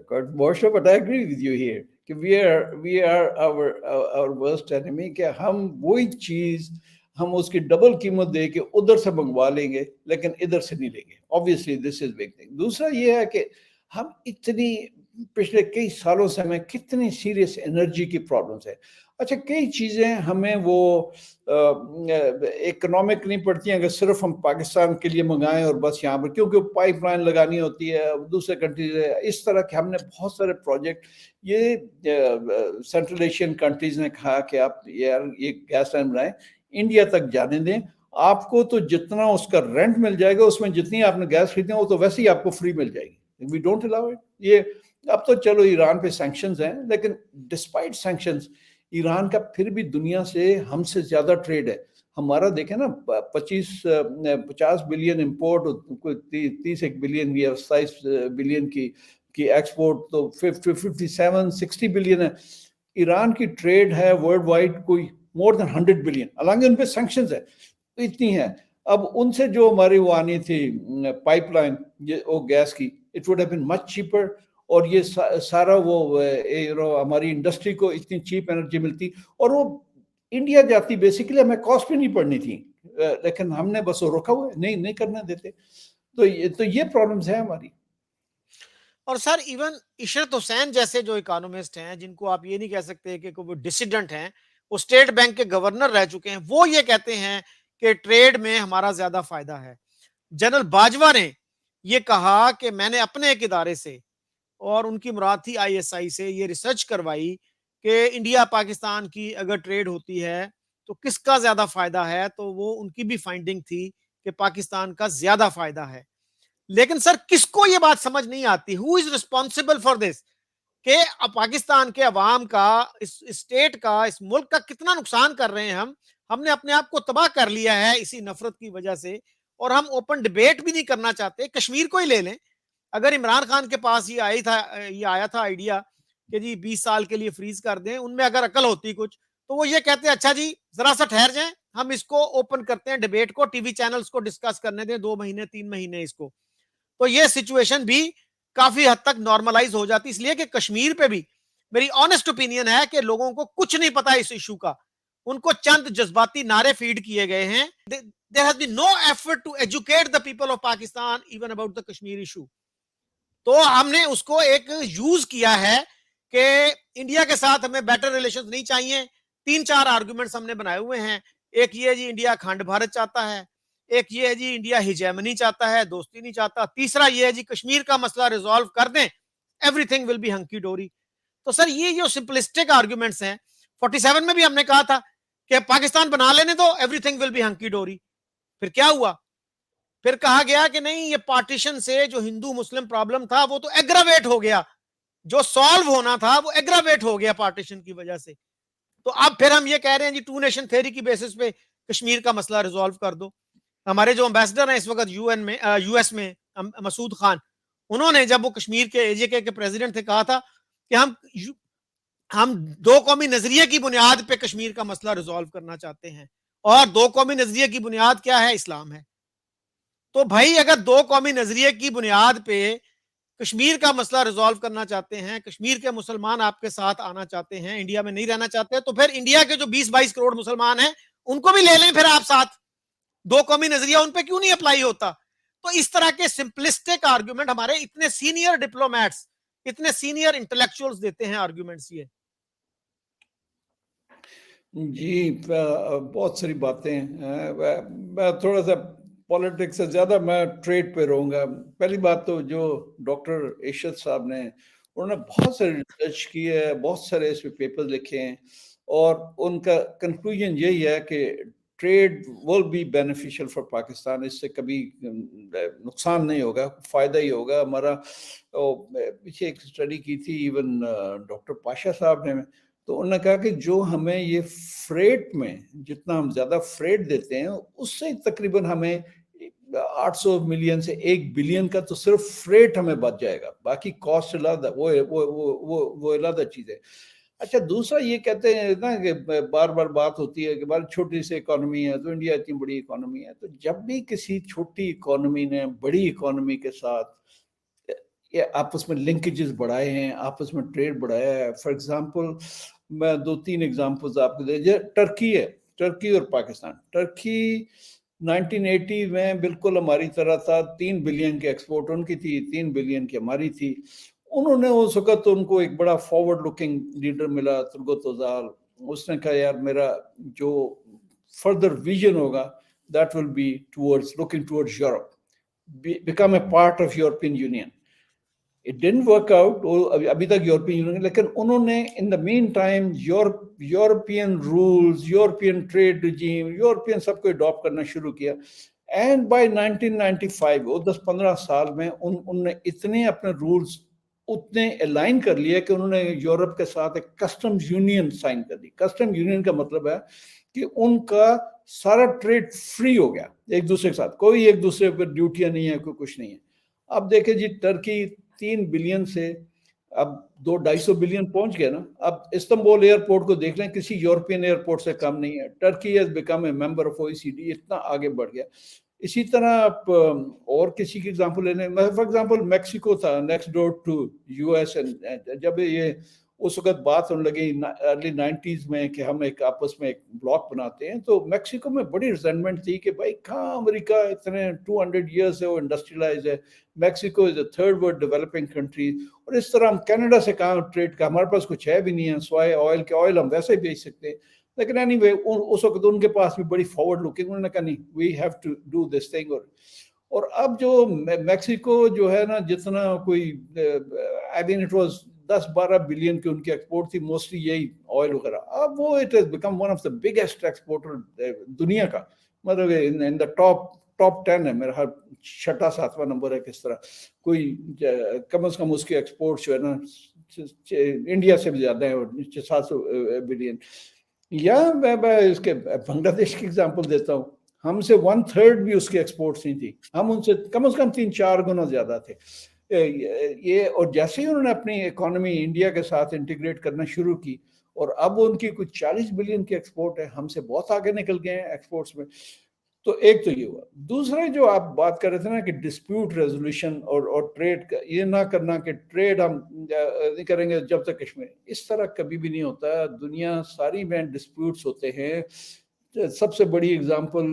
quite emotional, but I agree with you here کہ we are our worst enemy. کہ ہم وہی چیز ہم اس کی ڈبل قیمت دے کے ادھر سے منگوا لیں گے لیکن ادھر سے نہیں لیں گے. obviously this is big thing. دوسرا یہ ہے کہ ہم اتنی پچھلے کئی سالوں سے ہمیں کتنی سیریس انرجی کی پرابلمس ہے. اچھا کئی چیزیں ہمیں وہ اکنامک نہیں پڑتی ہیں اگر صرف ہم پاکستان کے لیے منگائیں اور بس یہاں پر، کیونکہ پائپ لائن لگانی ہوتی ہے دوسرے کنٹریز اس طرح کے. ہم نے بہت سارے پروجیکٹ یہ سینٹرل ایشین کنٹریز نے کہا کہ آپ یار یہ گیس لائن بنائیں انڈیا تک جانے دیں، آپ کو تو جتنا اس کا رینٹ مل جائے گا اس میں جتنی آپ نے گیس خریدیں وہ تو ویسے ہی آپ کو فری مل جائے گی. We don't allow it. یہ اب تو چلو ایران پہ سینکشنز ہیں لیکن ڈسپائٹ سینکشنز ایران کا پھر بھی دنیا سے ہم سے زیادہ ٹریڈ ہے. ہمارا دیکھیں نا 50 بلین امپورٹ، 30 بلین یا 27 بلین کی ایکسپورٹ، تو 57-60 بلین ہے. ایران کی ٹریڈ ہے ورلڈ وائڈ کوئی مور دین 100 بلین، حالانکہ ان پہ سینکشنز ہے تو اتنی ہے. اب ان سے جو ہماری وہ آنی تھی پائپ لائن وہ گیس کی، it would have been much cheaper, اور یہ سارا وہ ہماری انڈسٹری کو اتنی چیپ انرجی ملتی اور وہ انڈیا جاتی. بیسیکلی ہمیں کاسٹ بھی نہیں پڑنی تھی لیکن ہم نے بس وہ روکا ہوا ہے، نہیں کرنے دیتے. تو یہ پرابلمز ہیں ہماری. اور سر ایون عشرت حسین جیسے جو اکانومسٹ ہیں جن کو آپ یہ نہیں کہہ سکتے کہ وہ ڈسیڈنٹ ہیں، وہ اسٹیٹ بینک کے گورنر رہ چکے ہیں، وہ یہ کہتے ہیں کہ ٹریڈ میں ہمارا زیادہ فائدہ ہے. جنرل باجوہ نے یہ کہا کہ میں نے اپنے ایک ادارے سے، اور ان کی مراد تھی ISI سے، یہ ریسرچ کروائی کہ انڈیا پاکستان کی اگر ٹریڈ ہوتی ہے تو کس کا زیادہ فائدہ ہے، تو وہ ان کی بھی فائنڈنگ تھی کہ پاکستان کا زیادہ فائدہ ہے. لیکن سر کس کو یہ بات سمجھ نہیں آتی، ہو از ریسپانسبل فار دس، کہ پاکستان کے عوام کا، اس اسٹیٹ کا، اس ملک کا کتنا نقصان کر رہے ہیں ہم نے اپنے آپ کو تباہ کر لیا ہے اسی نفرت کی وجہ سے، اور ہم اوپن ڈبیٹ بھی نہیں کرنا چاہتے. کشمیر کو ہی لے لیں، اگر عمران خان کے پاس یہ آیا تھا آئیڈیا کہ جی 20 سال کے لیے فریز کر دیں، ان میں اگر عقل ہوتی کچھ تو وہ یہ کہتے ہیں اچھا جی ذرا سا ٹھہر جائیں، ہم اس کو اوپن کرتے ہیں ڈبیٹ کو، ٹی وی چینلز کو ڈسکس کرنے دیں 2 مہینے 3 مہینے اس کو، تو یہ سچویشن بھی کافی حد تک نارملائز ہو جاتی. اس لیے کہ کشمیر پہ بھی میری آنےسٹ اوپینین ہے کہ لوگوں کو کچھ نہیں پتا اس ایشو کا، ان کو چند جذباتی نعرے فیڈ کیے گئے ہیں. There has been no effort to educate the people of Pakistan even about the Kashmir issue. تو ہم نے اس کو ایک یوز کیا ہے کہ انڈیا کے ساتھ ہمیں بیٹر ریلیشن نہیں چاہیے. 3-4 آرگومنٹس ہم نے بنائے ہوئے ہیں. ایک یہ ہے جی انڈیا اکھنڈ بھارت چاہتا ہے, ایک یہ ہے جی انڈیا ہیجیمنی چاہتا ہے, دوستی نہیں چاہتا, تیسرا یہ ہے جی کشمیر کا مسئلہ ریزالو کر دیں, ایوری تھنگ ول بی ہنکی ڈوری. تو سر یہ جو سمپلسٹک آرگومنٹس ہیں, 47 میں بھی ہم نے کہا تھا کہ پاکستان بنا لینے تو ایوری تھنگ ول بی ہنکی ڈوری. پھر کیا ہوا؟ پھر کہا گیا کہ نہیں, یہ پارٹیشن سے جو ہندو مسلم پرابلم تھا وہ تو ایگراویٹ ہو گیا, جو سالو ہونا تھا وہ ایگراویٹ ہو گیا پارٹیشن کی وجہ سے. تو اب پھر ہم یہ کہہ رہے ہیں جی 2 نیشن تھیوری کی بیسس پہ کشمیر کا مسئلہ ریزالو کر دو. ہمارے جو امبیسڈر ہیں اس وقت یو ایس میں, مسعود خان, انہوں نے جب وہ کشمیر کے AJK کے پریزیڈنٹ تھے کہا تھا کہ ہم 2 قومی نظریے کی بنیاد پہ کشمیر کا مسئلہ ریزالو کرنا چاہتے ہیں, اور 2 قومی نظریے کی بنیاد کیا ہے؟ اسلام ہے. تو بھائی اگر 2 قومی نظریے کی بنیاد پہ کشمیر کا مسئلہ ریزالو کرنا چاہتے ہیں, کشمیر کے مسلمان آپ کے ساتھ آنا چاہتے ہیں, انڈیا میں نہیں رہنا چاہتے, تو پھر انڈیا کے جو 20-22 کروڑ مسلمان ہیں ان کو بھی لے لیں پھر آپ ساتھ. 2 قومی نظریہ ان پہ کیوں نہیں اپلائی ہوتا؟ تو اس طرح کے سمپلسٹک آرگومنٹ ہمارے اتنے سینئر ڈپلومیٹس, اتنے سینئر انٹلیکچوئلز دیتے ہیں آرگومنٹس. یہ جی بہت ساری باتیں ہیں. میں تھوڑا سا پالیٹکس سے زیادہ میں ٹریڈ پہ رہوں گا. پہلی بات تو جو ڈاکٹر ارشد صاحب نے, انہوں نے بہت سارے ریسرچ کی ہے, بہت سارے اس پہ پیپر لکھے ہیں, اور ان کا کنکلوژن یہی ہے کہ trade will be beneficial for Pakistan. اس سے کبھی نقصان نہیں ہوگا, فائدہ ہی ہوگا ہمارا. پیچھے ایک اسٹڈی کی تھی ایون ڈاکٹر پاشا صاحب نے, تو انہوں نے کہا کہ جو ہمیں یہ فریٹ میں جتنا ہم زیادہ فریٹ دیتے ہیں اس سے تقریباً ہمیں 800 ملین سے 1 بلین کا تو صرف فریٹ ہمیں بچ جائے گا, باقی کاسٹ علیحدہ وہ علیحدہ چیز ہے. اچھا دوسرا یہ کہتے ہیں نا کہ بار بار بات ہوتی ہے کہ بار چھوٹی سی اکانومی ہے تو انڈیا اتنی بڑی اکانومی ہے. تو جب بھی کسی چھوٹی اکانومی نے بڑی اکانومی کے ساتھ آپس میں لنکیجز بڑھائے ہیں, آپس میں ٹریڈ بڑھایا ہے. فار ایگزامپل میں 2-3 ایگزامپلز آپ کو دے, ٹرکی ہے, ٹرکی اور پاکستان. ٹرکی 1980 میں بالکل ہماری طرح تھا, 3 بلین کی ایکسپورٹ ان کی تھی, 3 بلین کی ہماری تھی. انہوں نے اس وقت ان کو ایک بڑا فارورڈ لکنگ لیڈر ملا, ترگت اوزال. اس نے کہا یار میرا جو فردر ویژن ہوگا that will be towards looking towards Europe, become a part of European Union. It didn't work out ابھی تک یورپین یونین, لیکن انہوں نے in the meantime European rules, European trade regime, European سب کو اڈاپٹ کرنا شروع کیا. اینڈ بائی 1995 وہ 10-15 سال میں ان نے اتنے اپنے رولز اتنے الائن کر لیا کہ انہوں نے یورپ کے ساتھ ایک کسٹم یونین سائن کر دی. کسٹم یونین کا مطلب ہے کہ ان کا سارا ٹریڈ فری ہو گیا ایک دوسرے کے ساتھ, کوئی ایک دوسرے پر ڈیوٹیاں نہیں ہے, کوئی کچھ نہیں ہے. اب دیکھیں جی ٹرکی 3 بلین سے اب 200-250 بلین پہنچ گیا نا. اب استنبول ایئرپورٹ کو دیکھ لیں, کسی یورپین ایئرپورٹ سے کم نہیں ہے. Turkey has become a member of OECD, اتنا آگے بڑھ گیا. اسی طرح آپ اور کسی کی ایگزامپل لے لیں, فار ایگزامپل میکسیکو تھا نیکسٹ ڈور ٹو US. جب یہ اس وقت بات ہونے لگی ارلی 90s میں کہ ہم ایک آپس میں ایک بلاک بناتے ہیں, تو میکسیکو میں بڑی ریزنٹمنٹ تھی کہ بھائی کہاں امریکہ اتنے 200 ایئرس ہے وہ انڈسٹریلائز ہے, Mexico is a third world developing country. اور اس طرح ہم کینیڈا سے کہاں ٹریڈ کا, ہمارے پاس کچھ ہے بھی نہیں ہے سوائے آئل کے, آئل ہم ویسے ہی بیچ سکتے ہیں. لیکن اینی وے اس وقت ان کے پاس بھی بڑی فارورڈ لکنگ, انہوں نے کہا نہیں we have to do this thing. اور اب جو میکسیکو جو ہے نا, جتنا کوئی I mean it was 10-12 billion کی ان کی ایکسپورٹ تھی, موسٹلی یہی آئل وغیرہ. اب وہ it has become one of the biggest exporter دنیا کا, مطلب ان دا ٹاپ 10 ہے میرا, ہر 6-7واں نمبر ہے. کس طرح کوئی کم از کم اس کی ایکسپورٹ جو ہے نا انڈیا سے بھی زیادہ ہے, 700 بلین. یا میں اس کے بنگلہ دیش کی ایگزامپل دیتا ہوں, ہم سے 1/3 بھی اس کی ایکسپورٹس نہیں تھی, ہم ان سے کم از کم 3-4 گنا زیادہ تھے. یہ اور جیسے ہی انہوں نے اپنی اکانومی انڈیا کے ساتھ انٹیگریٹ کرنا شروع کی, اور اب ان کی کچھ 40 بلین کی ایکسپورٹ ہے, ہم سے بہت آگے نکل گئے ہیں ایکسپورٹس میں. تو ایک تو یہ ہوا. دوسرا جو آپ بات کر رہے تھے نا کہ ڈسپیوٹ ریزولوشن اور ٹریڈ کا, یہ نہ کرنا کہ ٹریڈ ہم نہیں کریں گے جب تک کشمیر, اس طرح کبھی بھی نہیں ہوتا. دنیا ساری میں ڈسپیوٹس ہوتے ہیں. سب سے بڑی example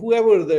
whoever the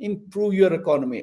improve your economy।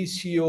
ECO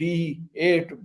D8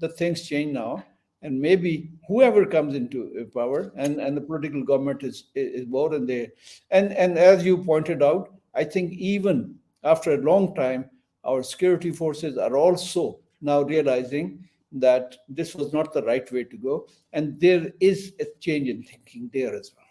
the things change now, and maybe whoever comes into power, and the political government is more, and they, and as you pointed out, I think even after a long time, our security forces are also now realizing that this was not the right way to go, and there is a change in thinking there as well.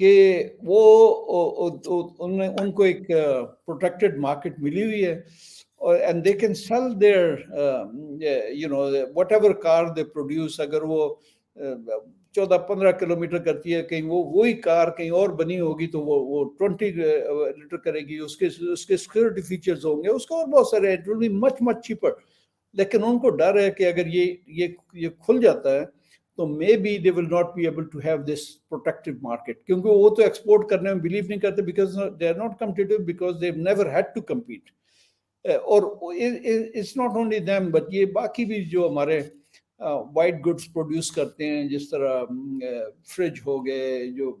کہ وہ ان کو ایک protected market ملی ہوئی ہے، اور and they can sell there what ever car they produce. اگر وہ 14-15 کلومیٹر کرتی ہے، کہیں وہ وہی کار کہیں اور بنی ہوگی تو وہ 20 لیٹر کرے گی، اس کے سیکورٹی فیچرز ہوں گے، اس کا اور بہت سارے، it will be much much cheaper. لیکن ان کو ڈر ہے کہ اگر یہ کھل جاتا ہے تو may be they will not be able to have this protected market, کیونکہ وہ تو ایکسپورٹ کرنے میں بلیو نہیں کرتے، because they are not competitive, because they never had to compete. اور it's not only them, but یہ باقی بھی جو ہمارے وائٹ گڈس پروڈیوس کرتے ہیں، جس طرح فریج ہو گئے، جو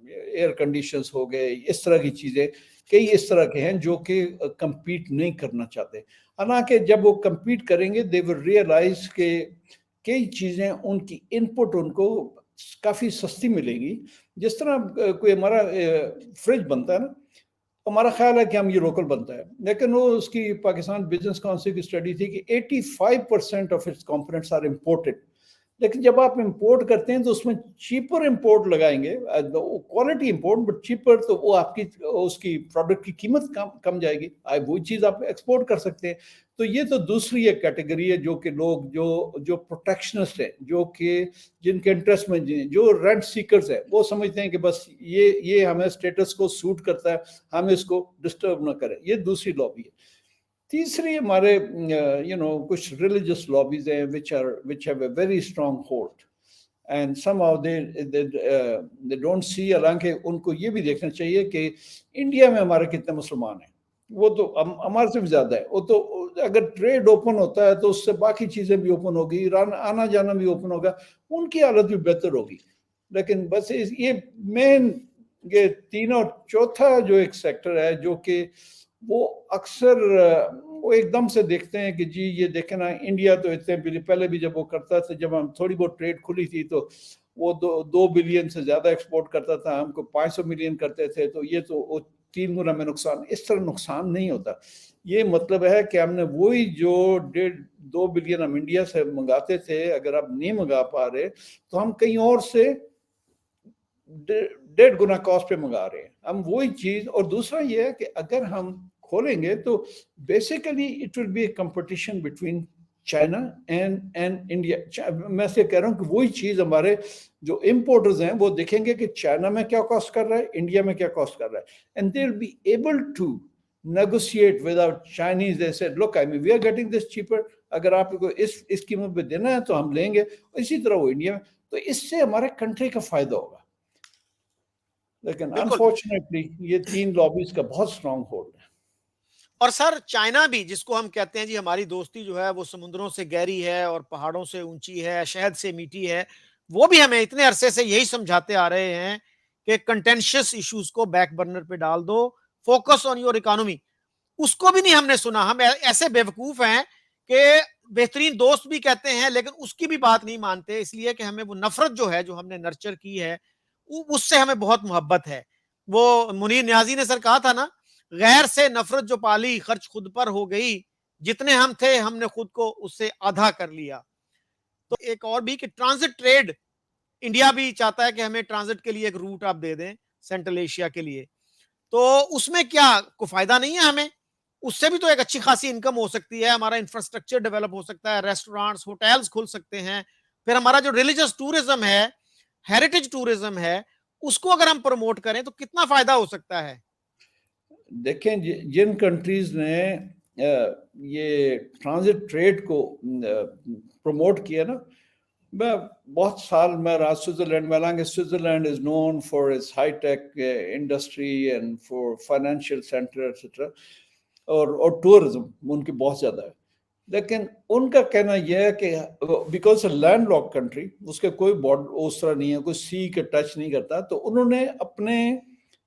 ایئر کنڈیشنز ہو گئے، اس طرح کی چیزیں کئی اس طرح کے ہیں جو کہ کمپیٹ نہیں کرنا چاہتے. حالانکہ جب وہ کمپیٹ کریں گے دے ول ریئلائز کہ کئی چیزیں ان کی ان پٹ ان کو کافی سستی ملے گی. جس طرح کوئی ہمارا فریج بنتا ہے نا، ہمارا خیال ہے کہ ہم یہ لوکل بنتا ہے، لیکن وہ اس کی پاکستان بزنس کاؤنسل کی اسٹڈی تھی کہ 85% of its components are imported. لیکن جب آپ امپورٹ کرتے ہیں تو اس میں چیپر امپورٹ لگائیں گے، کوالٹی امپورٹ بٹ چیپر، تو وہ آپ کی اس کی پروڈکٹ کی قیمت کم جائے گی. وہی چیز آپ ایکسپورٹ کر سکتے ہیں. تو یہ تو دوسری ایک کیٹیگری ہے جو کہ لوگ جو پروٹیکشنسٹ ہیں، جو کہ جن کے انٹرسٹ میں جو رینٹ سیکرز ہیں، وہ سمجھتے ہیں کہ بس یہ ہمیں اسٹیٹس کو سوٹ کرتا ہے، ہم اس کو ڈسٹرب نہ کریں. یہ دوسری لابی ہے. تیسری ہمارے کچھ ریلیجس لابیز ہیں which have a very strong hold and somehow they don't see. حالانکہ ان کو یہ بھی دیکھنا چاہیے کہ انڈیا میں ہمارے کتنے مسلمان ہیں، وہ تو ہمارے سے بھی زیادہ ہے. وہ تو اگر ٹریڈ اوپن ہوتا ہے تو اس سے باقی چیزیں بھی اوپن ہوگی، ایران آنا جانا بھی اوپن ہوگا، ان کی حالت بھی بہتر ہوگی. لیکن بس یہ مین یہ تینوں. چوتھا جو ایک سیکٹر ہے جو کہ وہ اکثر وہ ایک دم سے دیکھتے ہیں کہ جی یہ دیکھیں نا، انڈیا تو اتنے پہلے بھی جب وہ کرتا تھا، جب ہم تھوڑی بہت ٹریڈ کھلی تھی تو وہ 2 بلین سے زیادہ ایکسپورٹ کرتا تھا، ہم کو 500 ملین کرتے تھے، تو یہ تو 3 گنا میں نقصان. اس طرح نقصان نہیں ہوتا. یہ مطلب ہے کہ ہم نے وہی جو 1.5-2 بلین ہم انڈیا سے منگاتے تھے، اگر آپ نہیں منگا پا رہے تو ہم کہیں اور سے 1.5 گنا کاسٹ پہ منگا رہے ہیں ہم وہی چیز. اور دوسرا یہ ہے کہ اگر ہم کھولیں گے تو basically it will be a competition between China and India. میں سے کہہ رہا ہوں کہ وہی چیز ہمارے جو امپورٹرز ہیں وہ دیکھیں گے کہ چائنا میں کیا کاسٹ کر رہا ہے، انڈیا میں کیا کاسٹ کر رہا ہے، and they will be able to negotiate with our Chinese. They said, look, I mean, we are getting this cheaper. اگر آپ کو اس قیمت پہ دینا ہے تو ہم لیں گے. اسی طرح وہ انڈیا میں. تو اس سے ہمارے کنٹری کا فائدہ ہوگا. لیکن بالکل. انفارچونیٹلی یہ 3 لابیز کا بہت اسٹرانگ ہولڈ ہے. اور سر چائنا بھی، جس کو ہم کہتے ہیں جی ہماری دوستی جو ہے وہ سمندروں سے گہری ہے اور پہاڑوں سے اونچی ہے، شہد سے میٹھی ہے، وہ بھی ہمیں اتنے عرصے سے یہی سمجھاتے آ رہے ہیں کہ کنٹینشس ایشوز کو بیک برنر پہ ڈال دو، فوکس آن یور اکانومی. اس کو بھی نہیں ہم نے سنا. ہم ایسے بیوقوف ہیں کہ بہترین دوست بھی کہتے ہیں لیکن اس کی بھی بات نہیں مانتے، اس لیے کہ ہمیں وہ نفرت جو ہے جو ہم نے نرچر کی ہے اس سے ہمیں بہت محبت ہے. وہ منیر نیازی نے سر کہا تھا نا، غیر سے نفرت جو پالی خرچ خود پر ہو گئی، جتنے ہم تھے ہم نے خود کو اس سے آدھا کر لیا. تو ایک اور بھی کہ ٹرانزٹ ٹریڈ، انڈیا بھی چاہتا ہے کہ ہمیں ٹرانزٹ کے لیے ایک روٹ آپ دے دیں سینٹرل ایشیا کے لیے. تو اس میں کیا کوئی فائدہ نہیں ہے ہمیں؟ اس سے بھی تو ایک اچھی خاصی انکم ہو سکتی ہے، ہمارا انفراسٹرکچر ڈیولپ ہو سکتا ہے، ریسٹورانٹس ہوٹلز کھل سکتے ہیں. پھر ہمارا جو ریلیجس ٹورزم ہے، ہیریٹیج ٹورزم ہے، اس کو اگر ہم پروموٹ کریں تو کتنا فائدہ ہو سکتا ہے. دیکھیں جن کنٹریز نے یہ ٹرانزٹ ٹریڈ کو پروموٹ کیا نا، میں بہت سال میں رہا سوئٹزرلینڈ میں. حالانکہ Switzerland is known for its high tech industry and for financial centre etcetera, اور ٹورزم ان کی بہت زیادہ ہے. لیکن ان کا کہنا یہ ہے کہ بیکاز لینڈ لاک کنٹری، اس کے کوئی بارڈر اس طرح نہیں ہے، کوئی سی کے ٹچ نہیں کرتا، تو انہوں نے اپنے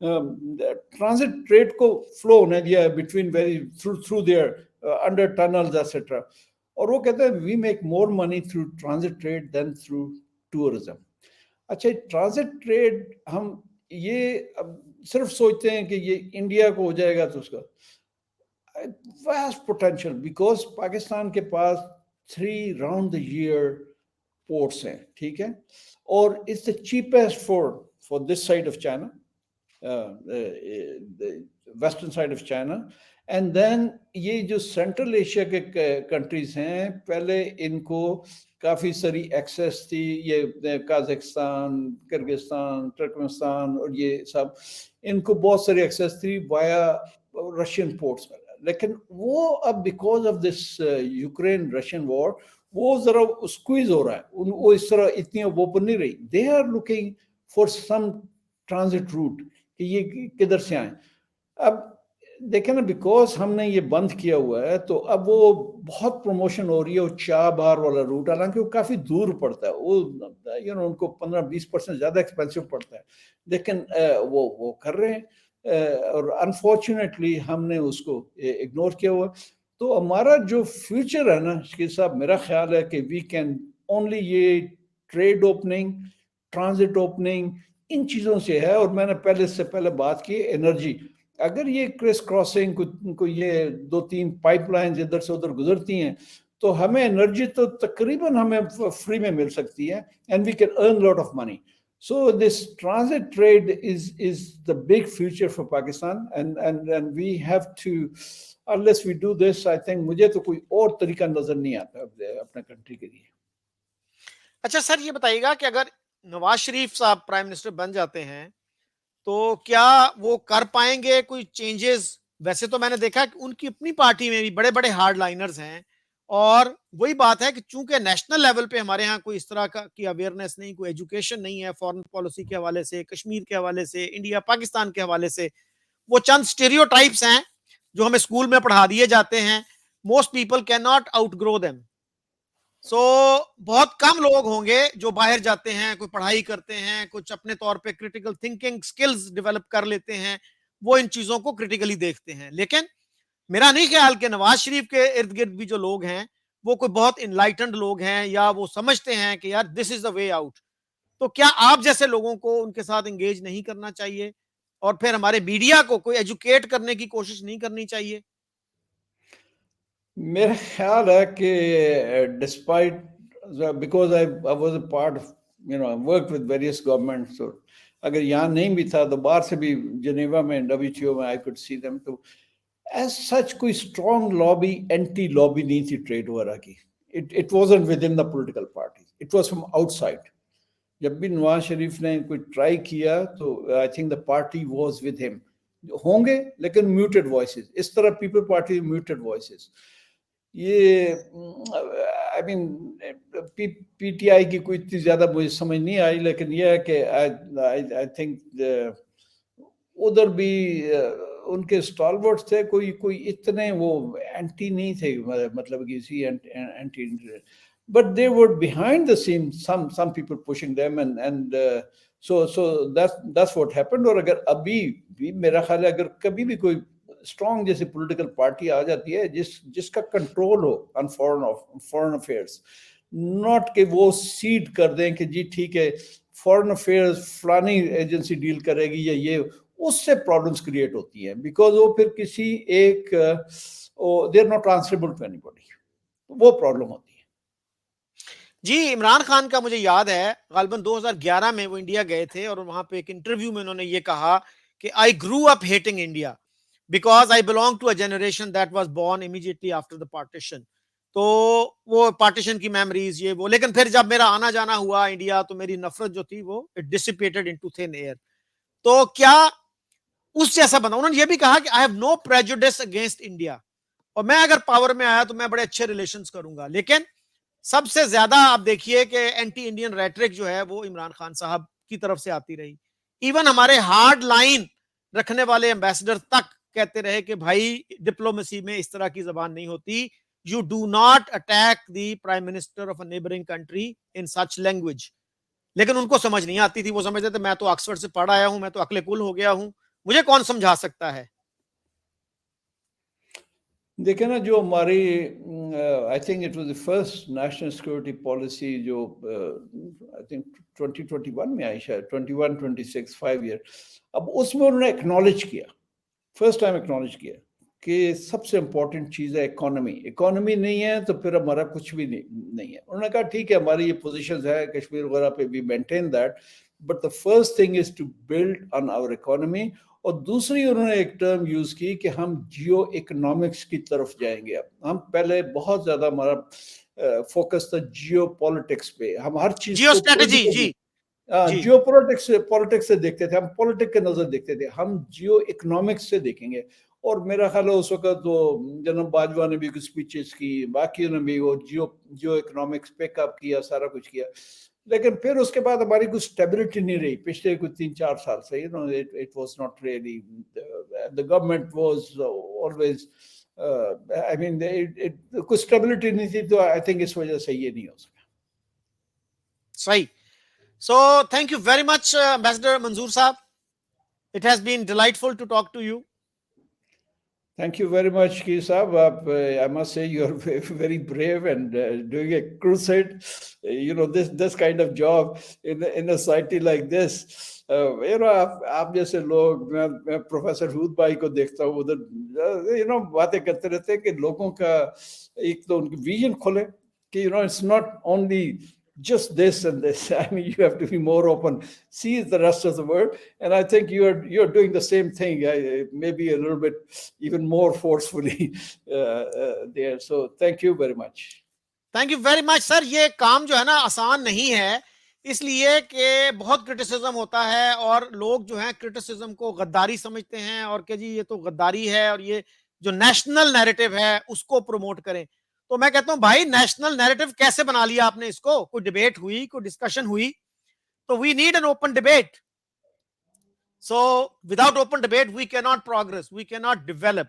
ٹرانزٹ ٹریڈ کو فلو ہونے دیا between through their under tunnels etcetera. اور وہ کہتے ہیں we make more money through transit trade than through tourism. اچھا، ٹرانزٹ ٹریڈ ہم یہ صرف سوچتے ہیں کہ یہ انڈیا کو ہو جائے گا، تو اس کا vast potential because پاکستان کے پاس 3 round the year ports ہیں، ٹھیک ہے، اور it's the cheapest for this side of China. Western side of China. And then یہ جو سینٹرل ایشیا کے کنٹریز ہیں پہلے ان کو کافی ساری ایکسیس تھی, یہ قازقستان, کرگستان, ترکمنستان اور یہ سب, ان کو بہت ساری ایکسیس تھی وایا رشین پورٹس میں. لیکن وہ اب because of this Ukraine Russian war وہ ذرا اسکویز ہو رہا ہے, وہ اس طرح اتنی اوپن نہیں رہی. They are looking for some transit route کہ یہ کدھر سے آئیں. اب دیکھیں نا, بیکاز ہم نے یہ بند کیا ہوا ہے تو اب وہ بہت پروموشن ہو رہی ہے وہ چابہار والا روٹ, حالانکہ وہ کافی دور پڑتا ہے, وہ ان کو 15-20% زیادہ ایکسپینسو پڑتا ہے, لیکن وہ کر رہے ہیں. اور انفارچونیٹلی ہم نے اس کو اگنور کیا ہوا. تو ہمارا جو فیوچر ہے نا شکیل صاحب, میرا خیال ہے کہ وی کین اونلی یہ ٹریڈ اوپننگ, ٹرانزٹ اوپننگ, ان چیزوں سے ہے. اور میں نے پہلے بات کی انرجی, اگر یہ کرس کراسنگ کو یہ 2-3 پائپ لائنز ادھر سے ادھر گزرتی ہیں تو ہمیں انرجی تو تقریباً ہمیں فری میں مل سکتی ہے, and we can earn lot of money. So this transit trade is the big future for Pakistan, and we have to, unless we do this, I think مجھے تو کوئی اور طریقہ نظر نہیں آتا اپنے کنٹری کے لیے. اچھا سر یہ بتائیے گا کہ اگر نواز شریف صاحب پرائم منسٹر بن جاتے ہیں تو کیا وہ کر پائیں گے کوئی چینجز؟ ویسے تو میں نے دیکھا کہ ان کی اپنی پارٹی میں بھی بڑے بڑے ہارڈ لائنرز ہیں, اور وہی بات ہے کہ چونکہ نیشنل لیول پہ ہمارے ہاں کوئی اس طرح کی اویئرنیس نہیں, کوئی ایجوکیشن نہیں ہے فارن پالیسی کے حوالے سے, کشمیر کے حوالے سے, انڈیا پاکستان کے حوالے سے, وہ چند اسٹیریوٹائپس ہیں جو ہمیں اسکول میں پڑھا دیے جاتے ہیں. Most people can not outgrow them. سو بہت کم لوگ ہوں گے جو باہر جاتے ہیں, کوئی پڑھائی کرتے ہیں, کچھ اپنے طور پہ کریٹیکل تھنکنگ سکلز ڈیولپ کر لیتے ہیں, وہ ان چیزوں کو کریٹیکلی دیکھتے ہیں. لیکن میرا نہیں خیال کہ نواز شریف کے ارد گرد بھی جو لوگ ہیں وہ کوئی بہت انلائٹنڈ لوگ ہیں یا وہ سمجھتے ہیں کہ یار دس از دا وے آؤٹ. تو کیا آپ جیسے لوگوں کو ان کے ساتھ انگیج نہیں کرنا چاہیے, اور پھر ہمارے میڈیا کو کوئی ایجوکیٹ کرنے کی کوشش نہیں کرنی چاہیے؟ میرا خیال ہے کہ despite because I was a part of I worked with various governments, so اگر یہاں نہیں بھی تھا تو باہر سے بھی جنیوا میں WTO میں I could see them. تو ایز سچ کوئی اسٹرانگ لابی, اینٹی لابی نہیں تھی ٹریڈ وغیرہ کی. It wasn't within the political party, it was from outside. جب بھی نواز شریف نے کوئی ٹرائی کیا تو I think the party was with ہم. ہوں گے لیکن میوٹڈ وائسز, اس طرح پیپل پارٹی میوٹڈ وائسز. یہ آئی مین پی ٹی آئی کی کوئی اتنی زیادہ مجھے سمجھ نہیں آئی, لیکن یہ ہے کہ آئی تھنک ادھر بھی ان کے اسٹالورٹس تھے, کوئی اتنے وہ اینٹی نہیں تھے, مطلب کسی anti, but they were behind the scenes, some people pushing them, and so that's what happened. اور اگر ابھی بھی میرا خیال ہے اگر کبھی بھی کوئی اسٹرانگ جیسی پولیٹیکل پارٹی آ جاتی ہے جس کا control who on foreign affairs, not کہ وہ سیڈ کر دیں کہ جی ٹھیک ہے فورن افیئرس فلانی ایجنسی ڈیل کرے گی یا یہ, اس سے پرابلمس کریٹ ہوتی ہیں, بیکاز وہ پھر کسی ایک they are not answerable to any body problem ہوتی ہے. جی عمران خان کا مجھے یاد ہے غالباً 2011 میں وہ انڈیا گئے تھے, اور وہاں پہ ایک انٹرویو میں انہوں نے یہ کہا کہ I grew up hating India because I belong to a generation that was born immediately after the partition. تو وہ پارٹیشن کی میموریز یہ وہ, لیکن پھر جب میرا آنا جانا ہوا انڈیا تو میری نفرت جو تھی وہ اٹ ڈسپیٹڈ انٹو تھن ایئر. تو کیا اس جیسا بنا؟ انہوں نے یہ بھی کہا کہ I have no prejudice against India, اور میں اگر پاور میں آیا تو میں بڑے اچھے ریلیشنز کروں گا. لیکن سب سے زیادہ آپ دیکھیے کہ اینٹی انڈین ریٹرک جو ہے وہ عمران خان صاحب کی طرف سے آتی رہی. ایون ہمارے ہارڈ لائن رکھنے والے ایمبیسڈر تک کہتے رہے کہ بھائی ڈپلومیسی میں اس طرح کی زبان نہیں ہوتی, you do not attack the prime minister of a neighbouring country in such language. لیکن ان کو سمجھ نہیں آتی تھی, وہ سمجھتے تھے میں تو آکسفورڈ سے پڑھ آیا ہوں, میں تو عقل کل ہو گیا ہوں, مجھے کون سمجھا سکتا ہے. دیکھیں نا جو ہماری I think it was the first national security policy جو آئی تھنک 2021 میں آئی, شاید 21-26 5 ایئر. اب اس میں انہوں نے اکنالج کیا, فرسٹ ٹائم اکنالج کیا کہ سب سے امپورٹنٹ چیز ہے اکانومی نہیں ہے تو پھر ہمارا کچھ بھی نہیں ہے. انہوں نے کہا ٹھیک ہے ہماری یہ پوزیشنز ہے کشمیر وغیرہ پہ, بھی maintain that, but the first thing is to build on our economy. اور دوسری انہوں نے ایک ٹرم یوز کی کہ ہم جیو اکنامکس کی طرف جائیں گے. اب ہم پہلے بہت زیادہ ہمارا فوکس تھا جیو پالیٹکس پہ, ہم ہر چیز جیو کو اسٹریٹجی. جی جی جیو پالیٹکس سے دیکھتے تھے, ہم پالیٹک کے نظر دیکھتے تھے, ہم جیو اکنامکس سے دیکھیں گے. اور میرا خیال ہے اس وقت وہ جناب باجوہ نے بھی کچھ اسپیچز کی, باقیوں نے بھی وہ جیو اکنامکس پک اپ کیا, سارا کچھ کیا. لیکن پھر اس کے بعد ہماری کوئی اسٹیبلٹی نہیں رہی پچھلے کچھ 3-4 سال سے. It was not really, the government was always, I mean کوئی اسٹیبلٹی نہیں تھی, تو آئی تھنک اس وجہ سے یہ نہیں ہو سکا. صحیح. So thank you very much, Ambassador Manzoor Saab. It has been delightful to talk to you. Thank you very much, Ki Saab. I must say you are very brave and doing a crusade. This kind of job in a society like this. آپ جیسے لوگ, میں professor ہود بھائی کو دیکھتا ہوں ادھر, باتیں کرتے رہتے ہیں کہ لوگوں کا ایک تو ان کی ویژن کھلے کہ it's not only just this and this. I mean, you have to be more open, see the rest of the world, and I think you're doing the same thing, maybe a little bit even more forcefully there. So thank you very much. Thank you very much sir. یہ کام جو ہے نا آسان نہیں ہے, اس لیے کہ بہت کرٹیسزم ہوتا ہے, اور لوگ جو ہیں کرٹیسزم کو غداری سمجھتے ہیں, اور کہ جی یہ تو غداری ہے, اور یہ جو نیشنل نیریٹو ہے اس کو پروموٹ کریں. تو میں کہتا ہوں بھائی نیشنل نیریٹو کیسے بنا لیا آپ نے اس کو؟ کوئی ڈیبیٹ ہوئی, کوئی ڈسکشن ہوئی؟ تو we need an open debate. So without open debate we can not progress, we can not develop.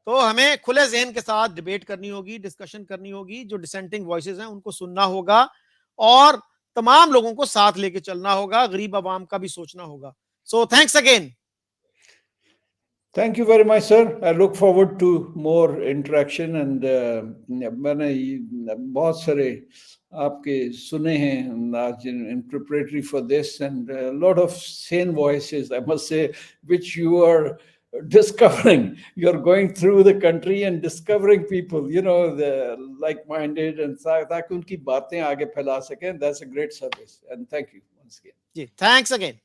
تو ہمیں کھلے ذہن کے ساتھ ڈیبیٹ کرنی ہوگی, ڈسکشن کرنی ہوگی, جو ڈسینٹنگ وائسز ہیں ان کو سننا ہوگا, اور تمام لوگوں کو ساتھ لے کے چلنا ہوگا, غریب عوام کا بھی سوچنا ہوگا. So thanks again. Thank you very much, sir. I look forward to more interaction. And میں نے بہت سارے آپ کے سنے ہیں in preparatory for this, and a lot of sane voices, I must say, which you are discovering. You're going through the country and discovering people, the like-minded, and تاکہ ان کی باتیں آگے پھیلا سکیں. That's a great service, and thank you once again. جی thanks again.